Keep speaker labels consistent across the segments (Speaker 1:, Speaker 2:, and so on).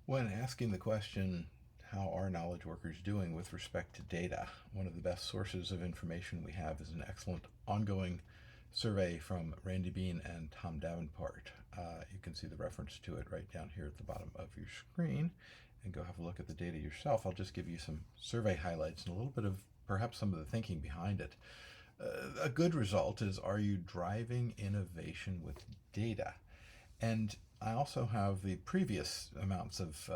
Speaker 1: When asking the question, how are knowledge workers doing with respect to data? One of the best sources of information we have is an excellent ongoing survey from Randy Bean and Tom Davenport. You can see the reference to it right down here at the bottom of your screen and go have a look at the data yourself. I'll just give you some survey highlights and a little bit of perhaps some of the thinking behind it. A good result is, are you driving innovation with data? And I also have the previous amounts of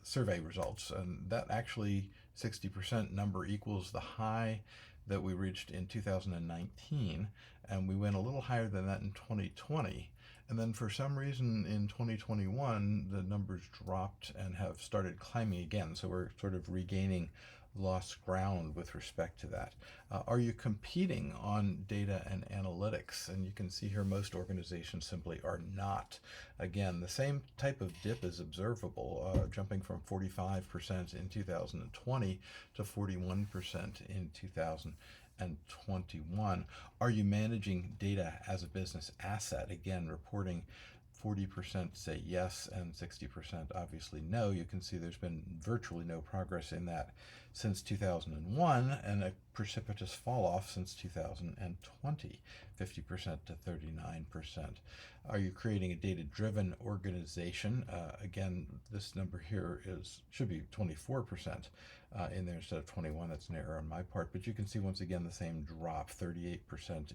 Speaker 1: survey results, and that actually 60% number equals the high that we reached in 2019, and we went a little higher than that in 2020. And then for some reason in 2021, the numbers dropped and have started climbing again. So we're sort of regaining lost ground with respect to that. Are you competing on data and analytics? And you can see here most organizations simply are not. Again, the same type of dip is observable, jumping from 45% in 2020 to 41% in 2021. Are you managing data as a business asset? Again, reporting 40% say yes and 60% obviously no. You can see there's been virtually no progress in that since 2001 and a precipitous fall off since 2020, 50% to 39%. Are you creating a data-driven organization? Again, this number here should be 24% in there instead of 21. That's an error on my part, but you can see once again the same drop, 38%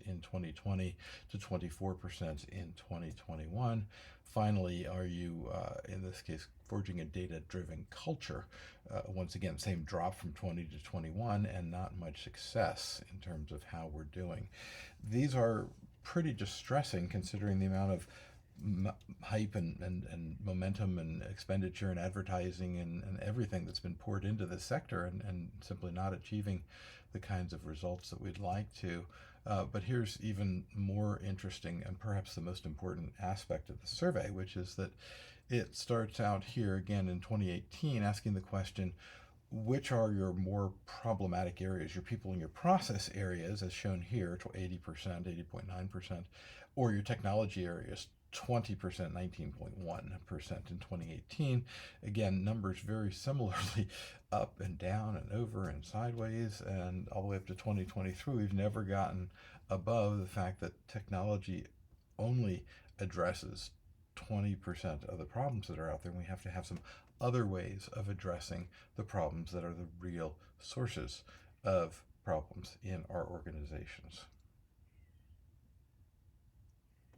Speaker 1: in 2020 to 24% in 2021. Finally, are you, in this case, forging a data-driven culture? Once again, same drop from 20 to 21 and not much success in terms of how we're doing. These are pretty distressing considering the amount of hype and momentum and expenditure and advertising and everything that's been poured into this sector and simply not achieving the kinds of results that we'd like to. But here's even more interesting and perhaps the most important aspect of the survey, which is that it starts out here again in 2018 asking the question, which are your more problematic areas, your people and your process areas, as shown here, 80%, 80.9%, or your technology areas, 20%, 19.1% in 2018. Again, numbers very similarly up and down and over and sideways, and all the way up to 2023. We've never gotten above the fact that technology only addresses 20% of the problems that are out there, and we have to have some other ways of addressing the problems that are the real sources of problems in our organizations.